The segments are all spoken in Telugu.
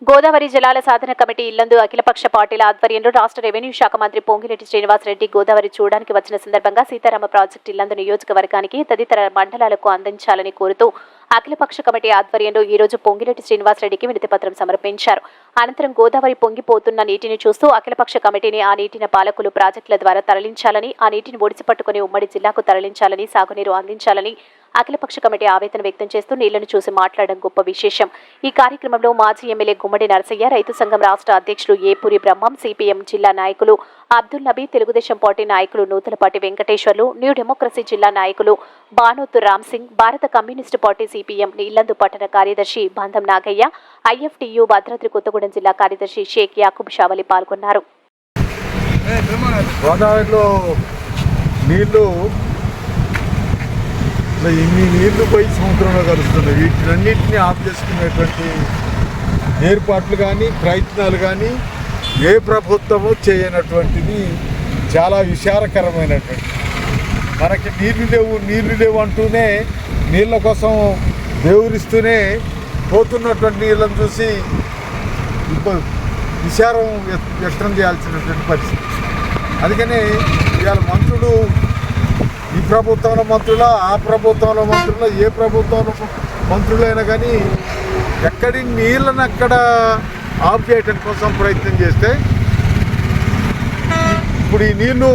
గోదావరి జలాల సాధన కమిటీ ఇల్లందు అఖిలపక్ష పార్టీల ఆధ్వర్యంలో రాష్ట్ర రెవెన్యూ శాఖ మంత్రి పొంగిరెడ్డి శ్రీనివాసరెడ్డి గోదావరి చూడడానికి వచ్చిన సందర్భంగా సీతారామ ప్రాజెక్టు ఇల్లందు నియోజకవర్గానికి తదితర మండలాలకు అందించాలని కోరుతూ అఖిలపక్ష కమిటీ ఆధ్వర్యంలో ఈ రోజు పొంగిరెడ్డి శ్రీనివాసరెడ్డికి వినతిపత్రం సమర్పించారు. అనంతరం గోదావరి పొంగిపోతున్న నీటిని చూస్తూ అఖిలపక్ష కమిటీని ఆ నీటిని పాలకులు ప్రాజెక్టుల ద్వారా తరలించాలని, ఆ నీటిని ఒడిసిపట్టుకుని ఉమ్మడి జిల్లాకు తరలించాలని, సాగునీరు అందించాలని అఖిలపక్ష కమిటీ ఆవేదన వ్యక్తం చేస్తూ నీళ్లను చూసి మాట్లాడడం గొప్ప విశేషం. ఈ కార్యక్రమంలో మాజీ ఎమ్మెల్యే గుమ్మడి నరసయ్య, రైతు సంఘం రాష్ట్ర అధ్యక్షులు ఏపూరి బ్రహ్మం, సిపిఎం జిల్లా నాయకులు అబ్దుల్ నబీ, తెలుగుదేశం పార్టీ నాయకులు నూతలపాటి వెంకటేశ్వర్లు, న్యూ డెమోక్రసీ జిల్లా నాయకులు బానోతు రామ్ సింగ్, భారత కమ్యూనిస్టు పార్టీ సిపిఎం ఇల్లందు పట్టణ కార్యదర్శి బంధం నాగయ్య, ఐఎఫ్టియు భద్రాద్రి కొత్తగూడెం జిల్లా కార్యదర్శి షేక్ యాకూబ్ షావలి పాల్గొన్నారు. గోదావరిలో ఇన్ని నీళ్లు పోయి సముద్రంలో కలుస్తున్నాయి. వీటినన్నింటినీ ఆఫ్ చేసుకునేటువంటి ఏర్పాట్లు కానీ ప్రయత్నాలు కానీ ఏ ప్రభుత్వము చేయనటువంటిది చాలా విచారకరమైనటువంటి. మనకి నీళ్లు లేవు అంటూనే నీళ్ళ కోసం దేవురిస్తూనే పోతున్నటువంటి నీళ్ళను చూసి విచారం వ్యక్తం చేయాల్సినటువంటి పరిస్థితి. అందుకనే ఇవాళ మంత్రులు ఈ ప్రభుత్వంలో మంత్రులా, ఆ ప్రభుత్వంలో మంత్రులా, ఏ ప్రభుత్వంలో మంత్రులైనా కానీ ఎక్కడి నీళ్ళను అక్కడ ఆఫ్ చేయడం కోసం ప్రయత్నం చేస్తే ఇప్పుడు ఈ నీళ్ళు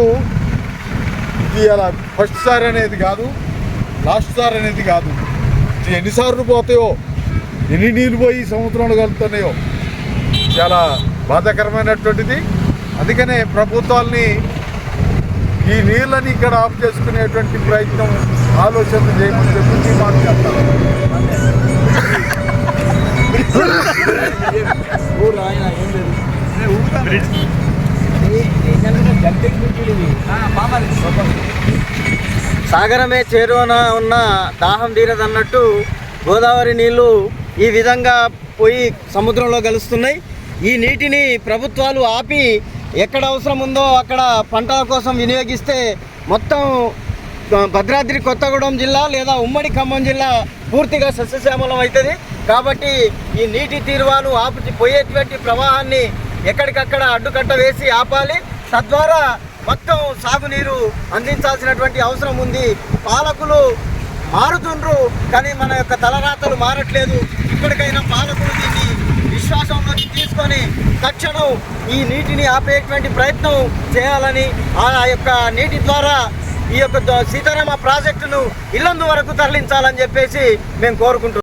ఇది అలా ఫస్ట్ సారి అనేది కాదు, లాస్ట్ సారి అనేది కాదు. ఎన్నిసార్లు పోతాయో, ఎన్ని నీళ్ళు పోయి సముద్రంలో కలుగుతున్నాయో చాలా బాధాకరమైనటువంటిది. అందుకనే ప్రభుత్వాల్ని ఈ నీళ్ళని ఇక్కడ ఆఫ్ చేసుకునేటువంటి ప్రయత్నం ఆలోచన చేయమని చెప్పి మాట చెప్తాను. సాగరమే చేరువన ఉన్న దాహం తీరదన్నట్టు గోదావరి నీళ్లు ఈ విధంగా పోయి సముద్రంలో కలుస్తున్నాయి. ఈ నీటిని ప్రభుత్వాలు ఆపి ఎక్కడ అవసరం ఉందో అక్కడ పంటల కోసం వినియోగిస్తే మొత్తం భద్రాద్రి కొత్తగూడెం జిల్లా లేదా ఉమ్మడి ఖమ్మం జిల్లా పూర్తిగా సస్యశ్యామలం అవుతుంది. కాబట్టి ఈ నీటి తీరువాలు పోయేటువంటి ప్రవాహాన్ని ఎక్కడికక్కడ అడ్డుకట్ట వేసి ఆపాలి. తద్వారా మొత్తం సాగునీరు అందించాల్సినటువంటి అవసరం ఉంది. పాలకులు మారుతుండ్రు కానీ మన యొక్క తలరాతలు మారట్లేదు. ఇప్పటికైనా పాలకులు దీన్ని విశ్వాసంలోకి తీసుకొని తక్షణం ఈ నీటిని ఆపేటువంటి ప్రయత్నం చేయాలని, ఆ యొక్క నీటి ద్వారా ఈ యొక్క సీతారామ ప్రాజెక్టును ఇల్లందు వరకు తరలించాలని చెప్పేసి మేము కోరుకుంటున్నాం.